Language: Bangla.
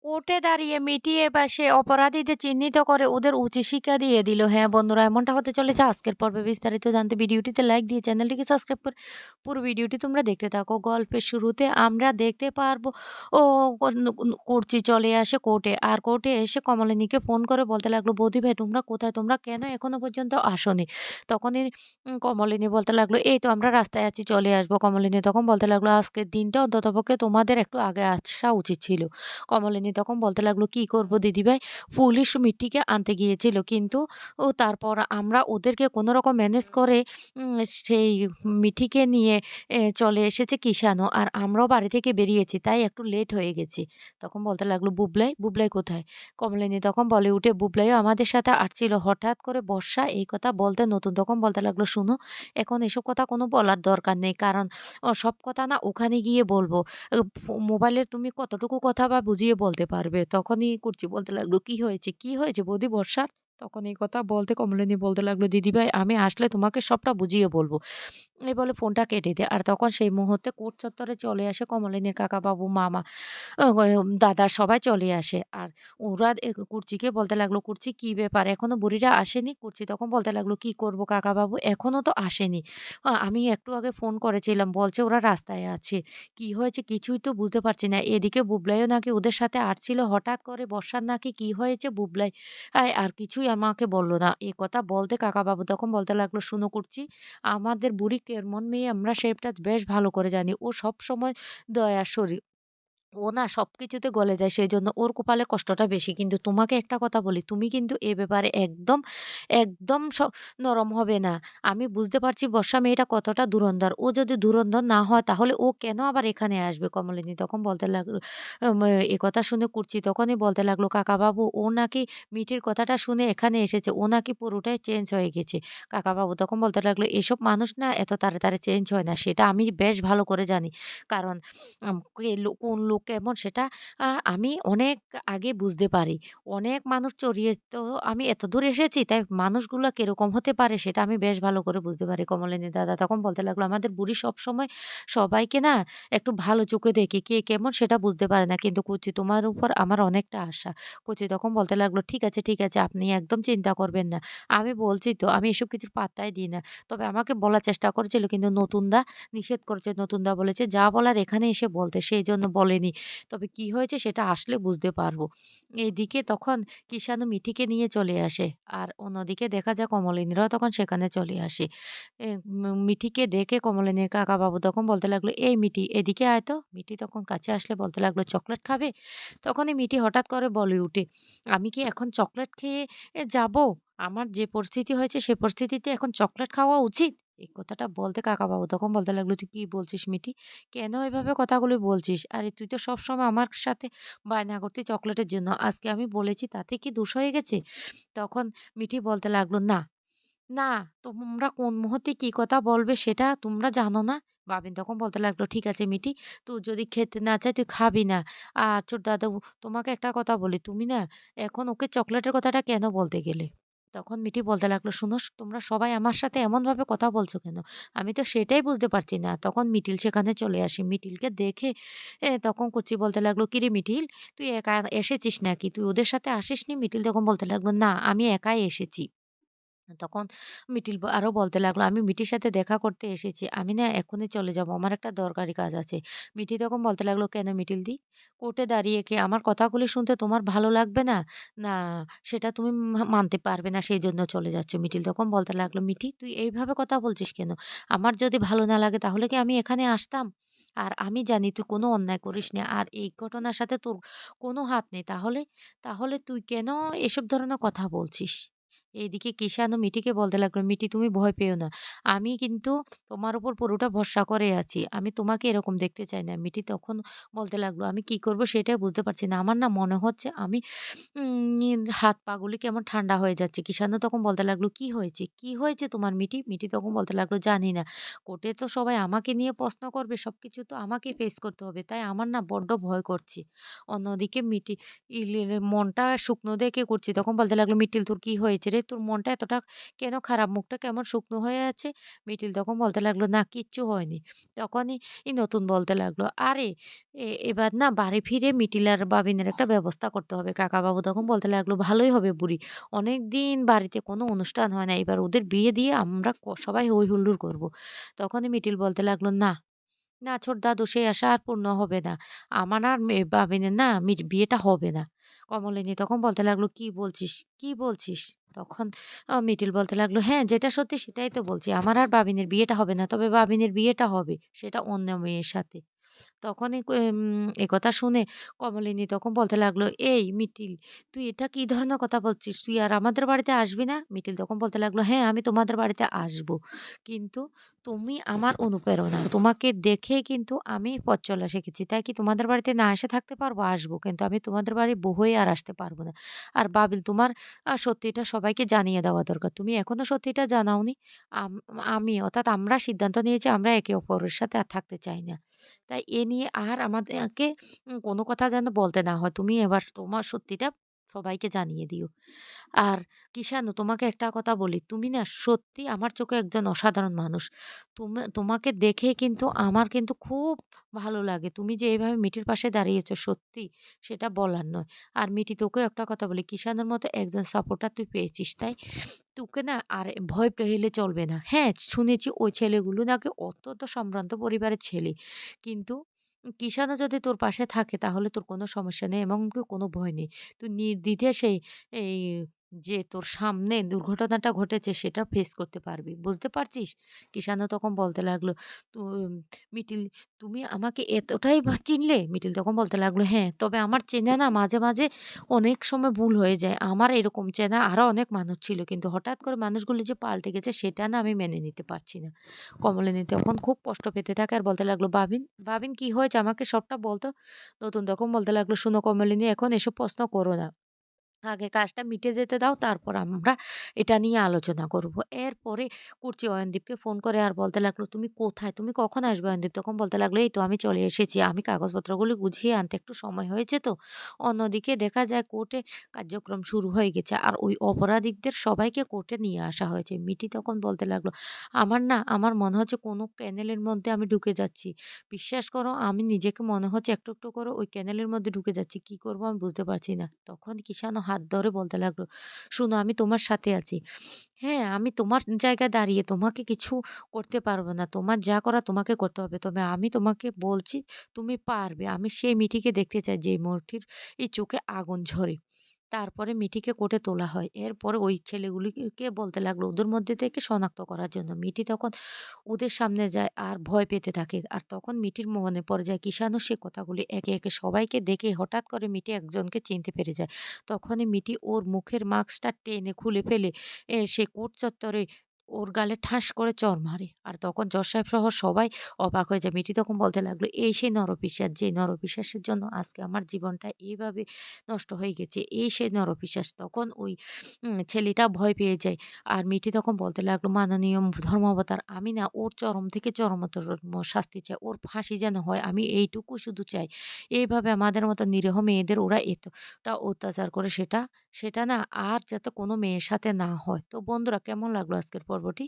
কোর্টে দাঁড়িয়ে মিটিয়ে এবার সে অপরাধীদের চিহ্নিত করে ওদের উচিত শিক্ষা দিয়ে দিল। হ্যাঁ, বন্ধুরা এমনটা হতে চলেছে আজকের পর্বে। বিস্তারিত জানতে ভিডিওটিতে লাইক দিয়ে চ্যানেলটিকে সাবস্ক্রাইব করে পুরো ভিডিওটি তোমরা দেখতে থাকো। গল্পের শুরুতে আমরা দেখতে পারবো ও কুর্চি চলে আসে কোর্টে। আর কোর্টে এসে কমলিনীকে ফোন করে বলতে লাগলো, "বৌদি ভাই তোমরা কোথায়? তোমরা কেন এখনো পর্যন্ত আসোনি?" তখনই কমলিনী বলতে লাগলো, "এই তো আমরা রাস্তায় আছি, চলে আসবো।" কমলিনী তখন বলতে লাগলো, "আজকের দিনটা অন্ততপক্ষে তোমাদের একটু আগে আসা উচিত ছিল।" কমলিনী তখন বলতে লাগলো, "কি করব দিদিভাই? পুলিশ মিট্টিকে আনতে গিয়েছিল। কিন্তু তারপর আমরা ওদেরকে কোনরকম ম্যানেজ করে সেই মিঠিকে নিয়ে চলে এসেছে কিষাণু। আর আমরাও বাড়ি থেকে বেরিয়েছি। তাই একটু লেট হয়ে গেছি।" তখন বলতে লাগলো, "বুবলাই? বুবলাই কোথায়?" কমলিনী তখন বলে উঠে, "বুবলাইও আমাদের সাথে আসছিল।" হঠাৎ করে বর্ষা এই কথা বলতে নতুন তখন বলতে লাগলো, "শুনো, এখন এসব কথা কোনো বলার দরকার নেই। কারণ সব কথা না ওখানে গিয়ে বলব। মোবাইলের তুমি কতটুকু কথা বা বুঝিয়ে বলতে পারবে?" তখনই কুর্চি বলতে লাগলো, "কি হয়েছে? কি হয়েছে বৌদি বর্ষার?" তখন এই কথা বলতে কমলিনী বলতে লাগলো, "দিদিভাই আমি আসলে তোমাকে সবটা বুঝিয়ে বলব।" এই বলে ফোনটা কেটে দেয়। আর তখন সেই মুহূর্তে কোর্ট চত্বরে চলে আসে কমলিনীর কাকাবাবু, মামা, দাদা সবাই চলে আসে। আর ওরা কুর্চিকে বলতে লাগলো, "কুর্চি কি ব্যাপার? এখনো বুড়িরা আসেনি?" কুর্চি তখন বলতে লাগলো, "কি করব কাকাবাবু? এখনো তো আসেনি। আমি একটু আগে ফোন করেছিলাম। বলছে ওরা রাস্তায় আছে। কি হয়েছে কিছুই তো বুঝতে পারছি না।" এদিকে বুবলাইও নাকি ওদের সাথে আসছিল। হঠাৎ করে বর্ষার নাকি কি হয়েছে বুবলাই আর কিছুই আমাকে বলল না। এ কথা বলতে কাকাবাবু তখন বলতে লাগলো, "শুনো কুর্চি, আমাদের বুড়ি কেমন মেয়ে আমরা সেটা বেশ ভালো করে জানি। ও সবসময় দয়ার শরী ও না সবকিছুতে গলে যায়। সেজন্য ওর কপালে কষ্টটা বেশি। কিন্তু তোমাকে একটা কথা বলি, তুমি কিন্তু এ ব্যাপারে একদম নরম হবে না। আমি বুঝতে পারছি বর্ষা মেয়েটা কতটা ধুরন্ধর। ও যদি ধুরন্ধর না হয় তাহলে ও কেন আবার এখানে আসবে?" কমলিনী তখন বলতে লাগলো, এ কথা শুনে কুর্চি তখনই বলতে লাগলো, "কাকাবাবু ও নাকি মিঠির কথাটা শুনে এখানে এসেছে। ও নাকি পুরোটাই চেঞ্জ হয়ে গেছে।" কাকাবাবু তখন বলতে লাগলো, "এসব মানুষ না এত তাড়াতাড়ি চেঞ্জ হয় না। সেটা আমি বেশ ভালো করে জানি। কারণ কোন লোক কেমন সেটা আমি অনেক আগে বুঝতে পারি। অনেক মানুষ চড়িয়ে তো আমি এতদূর এসেছি তাই মানুষগুলা কিরকম হতে পারে সেটা আমি বেশ ভালো করে বুঝতে পারি।" কমলিনী দাদা তখন বলতে লাগলো, "আমাদের বুড়ি সবসময় সবাইকে না একটু ভালো চোখে দেখে। কে কেমন সেটা বুঝতে পারে না। কিন্তু কুচি তোমার উপর আমার অনেকটা আশা।" কুচি তখন বলতে লাগলো, "ঠিক আছে, ঠিক আছে। আপনি একদম চিন্তা করবেন না। আমি বলছি তো আমি এসব কিছুর পাত্তাই দিই না। তবে আমাকে বলার চেষ্টা করেছিল কিন্তু নতুনদা নিষেধ করেছে। নতুনদা বলেছে, 'যা বলার এখানে এসে বলতে।' সেইজন্য বলেনি। তবে কি হয়েছে সেটা আসলে বুঝতে পারবো।" এইদিকে তখন কিষাণু মিঠিকে নিয়ে চলে আসে। আর অন্যদিকে দেখা যায় কমলিনীরাও তখন সেখানে চলে আসে। মিঠিকে দেখে কমলিনীর কাকাবাবু তখন বলতে লাগলো, "এই মিঠি এদিকে আয় তো।" মিঠি তখন কাছে আসলে বলতে লাগলো, "চকলেট খাবে?" তখনই মিঠি হঠাৎ করে বলে উঠে, "আমি কি এখন চকলেট খেয়ে যাবো? আমার যে পরিস্থিতি হয়েছে সে পরিস্থিতিতে এখন চকলেট খাওয়া উচিত?" এই কথাটা বলতে কাকাবাবু তখন বলতে লাগলো, "তুই কি বলছিস মিঠি? কেন এভাবে কথাগুলি বলছিস? আরে তুই তো সবসময় আমার সাথে বায়না করতি চকলেটের জন্য। আজকে আমি বলেছি তাতে কি দোষ হয়ে গেছে?" তখন মিঠি বলতে লাগলো, "না, না তোমরা কোন মুহূর্তে কি কথা বলবে সেটা তোমরা জানো না?" বাবিন তখন বলতে লাগলো, "ঠিক আছে মিঠি, তোর যদি খেতে না চায় তুই খাবি না। আর ছোট দাদু তোমাকে একটা কথা বলি, তুমি না এখন ওকে চকোলেটের কথাটা কেন বলতে গেলে?" তখন মিঠি বলতে লাগলো, "শুনো তোমরা সবাই আমার সাথে এমনভাবে কথা বলছো কেন? আমি তো সেটাই বুঝতে পারছি না।" তখন মিঠিল সেখানে চলে আসে। মিঠিলকে দেখে তখন কচি বলতে লাগলো, "কিরে মিঠিল, তুই একা এসেছিস নাকি? তুই ওদের সাথে আসিসনি?" মিঠিল তখন বলতে লাগলো, "না, আমি একাই এসেছি।" তখন মিঠিল আরো বলতে লাগলো, "আমি মিঠির সাথে দেখা করতে এসেছি। আমি না এখনই চলে যাবো। আমার একটা দরকারি কাজ আছে।" মিঠি তখন বলতে লাগলো, "কেন মিঠিলদি? কোর্টে দাঁড়িয়ে কি আমার কথাগুলি শুনতে তোমার ভালো লাগবে না? না সেটা তুমি মানতে পারবে না সেইজন্য চলে যাচ্ছ?" মিঠিল তখন বলতে লাগলো, "মিঠি তুই এইভাবে কথা বলছিস কেন? আমার যদি ভালো না লাগে তাহলে কি আমি এখানে আসতাম? আর আমি জানি তুই কোনো অন্যায় করিসনি। আর এই ঘটনার সাথে তোর কোনো হাত নেই। তাহলে তুই কেন এসব ধরনের কথা বলছিস?" এইদিকে কিষানও মিঠিকে বলতে লাগলো, "মিঠি তুমি ভয় পেও না। আমি কিন্তু তোমার উপর পুরোটা ভরসা করে আছি। আমি তোমাকে এরকম দেখতে চাই না।" মিঠি তখন বলতে লাগলো, "আমি কি করব সেটাই বুঝতে পারছি না। আমার না মনে হচ্ছে আমি হাত পা গুলি কেমন ঠান্ডা হয়ে যাচ্ছে।" কিষানও তখন বলতে লাগলো, "কি হয়েছে? কি হয়েছে তোমার মিঠি?" মিঠি তখন বলতে লাগলো, "জানি না। কোর্টে তো সবাই আমাকে নিয়ে প্রশ্ন করবে। সবকিছু তো আমাকেই ফেস করতে হবে। তাই আমার না বড্ড ভয় করছে।" অন্যদিকে মনটা শুকনো দেখে করছি। তখন বলতে লাগলো, "মিট্টিল তোর কি হয়েছে রে? তোর মনটা এতটা কেন খারাপ? মুখটা কেমন শুকনো হয়ে আছে?" মিটিল তখন বলতে লাগলো, "না কিচ্ছু হয়নি।" তখনই নতুন বলতে লাগলো, "আরে এবার না বাড়ি ফিরে মিটিল আর বাবিনের একটা ব্যবস্থা করতে হবে।" কাকাবাবু তখন বলতে লাগলো, "ভালোই হবে বুড়ি। অনেকদিন বাড়িতে কোনো অনুষ্ঠান হয় না। এবার ওদের বিয়ে দিয়ে আমরা সবাই হৈ হুল্লোড় করব।" তখনই মিটিল বলতে লাগলো, না ছোট দাদু সেই আশা আর পূর্ণ হবে না। আমার আর বাবিনের না বিয়েটা হবে না।" কমলিনী তখন বলতে লাগলো, "কি বলছিস? কি বলছিস?" তখন মিটিল বলতে লাগলো, "হ্যাঁ, যেটা সত্যি সেটাই তো বলছি। আমার আর বাবিনের বিয়েটা হবে না। তবে বাবিনের বিয়েটা হবে। সেটা অন্য মেয়ের সাথে।" তখনই একথা শুনে কমলিনী তখন বলতে লাগলো, "এই মিটিল, তুই এটা কি ধরনের কথা বলছিস? তুই আর আমাদের বাড়িতে আসবি না?" মিটিল তখন বলতে লাগলো, "হ্যাঁ, আমি তোমাদের বাড়িতে আসবো। কিন্তু তুমি আমার অনুপ্রেরণা। তোমাকে দেখে কিন্তু আমি পথ চলা শিখেছি। তাই কি তোমাদের বাড়িতে না এসে থাকতে পারবো? আসবো। কিন্তু আমি তোমাদের বাড়ির বউ হয়ে আর আসতে পারবো না। আর বাবিল তোমার সত্যিটা সবাইকে জানিয়ে দেওয়া দরকার। তুমি এখনো সত্যিটা জানাওনি। আম আমি অর্থাৎ আমরা সিদ্ধান্ত নিয়েছি আমরা একে অপরের সাথে আর থাকতে চাই না। তাই এ নিয়ে আর আমাদেরকে কোনো কথা যেন বলতে না হয়। তুমি এবার তোমার সত্যিটা সবাইকে জানিয়ে দিও। আর কিষাণু তোমাকে একটা কথা বলি, তুমি না সত্যি আমার চোখে একজন অসাধারণ মানুষ। তোমাকে দেখে কিন্তু আমার কিন্তু খুব ভালো লাগে। তুমি যে এভাবে মিটির পাশে দাঁড়িয়েছো সত্যি সেটা বলার নয়। আর মিটি তোকেও একটা কথা বলি, কিষাণুর মতো একজন সাপোর্টার তুই পেয়েছিস তাই তোকে না আর ভয় পেলে চলবে না। হ্যাঁ, শুনেছি ওই ছেলেগুলো নাকি অত্যন্ত সম্ভ্রান্ত পরিবারের ছেলে। কিন্তু কিষাণও যদি তোর পাশে থাকে তাহলে তোর কোনো সমস্যা নেই এবং কি কোনো ভয় নেই। তুই নির্দ্বিধায় এই যে তোর সামনে দুর্ঘটনাটা ঘটেছে সেটা ফেস করতে পারবি। বুঝতে পারছিস? কিষাণও তখন বলতে লাগলো, "তো মিটিল তুমি আমাকে এতটাই চিনলে?" মিটিল তখন বলতে লাগলো, "হ্যাঁ, তবে আমার চেনা না মাঝে, মাঝে অনেক সময় ভুল হয়ে যায়। আমার এরকম চেনা আরো অনেক মানুষ ছিল। কিন্তু হঠাৎ করে মানুষগুলো যে পাল্টে গেছে সেটা না আমি মেনে নিতে পারছি না।" কমলিনী তখন খুব কষ্ট পেতে থাকে আর বলতে লাগলো, "বাবিন কি হয়েছে আমাকে সবটা বলতো?" নতুন তখন বলতে লাগলো, "শোনো কমলিনী এখন এসব প্রশ্ন করো না। আগে কাজটা মিটে যেতে দাও তারপর আমরা এটা নিয়ে আলোচনা করব।" এরপরে কুর্চি অয়নদীপকে ফোন করে আর বলতে লাগলো, "তুমি কোথায়? তুমি কখন আসবে?" অয়নদীপ তখন বলতে লাগলো, "এই তো আমি চলে এসেছি। আমি কাগজপত্রগুলি গুছিয়ে আনতে একটু সময় হয়েছে তো।" অন্যদিকে দেখা যায় কোর্টে কার্যক্রম শুরু হয়ে গেছে। আর ওই অপরাধীদের সবাইকে কোর্টে নিয়ে আসা হয়েছে। মিটি তখন বলতে লাগলো, আমার মনে হচ্ছে কোনো ক্যানেলের মধ্যে আমি ঢুকে যাচ্ছি। বিশ্বাস করো আমি নিজেকে মনে হচ্ছে একটু, একটু করে ওই ক্যানেলের মধ্যে ঢুকে যাচ্ছি। কি করব আমি বুঝতে পারছি না। তখন কিষানও হাত ধরে বলতে লাগলো, "শোনো আমি তোমার সাথে আছি। হ্যাঁ, আমি তোমার জায়গায় দাঁড়িয়ে তোমাকে কিছু করতে পারব না। তোমার যা করার তোমাকে করতে হবে। তবে আমি তোমাকে বলছি তুমি পারবে। আমি সেই মিঠিকে দেখতে চাই যে মিঠির চোখে আগুন ঝরে।" তারপরে মিঠিকে কোর্টে তোলা হয়। এরপরে ওই ছেলেগুলিকে বলতে লাগলো ওদের মধ্যে থেকে শনাক্ত করার জন্য। মিঠি তখন ওদের সামনে যায় আর ভয় পেতে থাকে। আর তখন মিঠির মনে পড়ে যায় কিষাণও সে কথাগুলি একে, একে সবাইকে দেখে হঠাৎ করে মিঠি একজনকে চিনতে পেরে যায়। তখনই মিঠি ওর মুখের মাস্কটা টেনে খুলে ফেলে সে কোর্ট চত্বরে ওর গালে ঠাস করে চড় মারে। আর তখন জজ সাহেব সহ সবাই অবাক হয়ে যায়। মিঠি তখন বলতে লাগলো, "এই সেই নরপিশাচ যে নরপিশাচের জন্য আজকে আমার জীবনটা এভাবে নষ্ট হয়ে গেছে। এই সেই নরপিশাচ।" তখন ওই ছেলেটা ভয় পেয়ে যায়। আর মিঠি তখন বলতে লাগলো, "মাননীয় ধর্মাবতার আমি না ওর চরম থেকে চরমতর শাস্তি চাই। ওর ফাঁসি যেন হয়। আমি এইটুকু শুধু চাই। এইভাবে আমাদের মতো নিরীহ মেয়েদের ওরা এতটা অত্যাচার করে সেটা সেটা না আর যাতে কোনো মেয়ের সাথে না হয়।" তো বন্ধুরা কেমন লাগলো আজকের পর্বটি?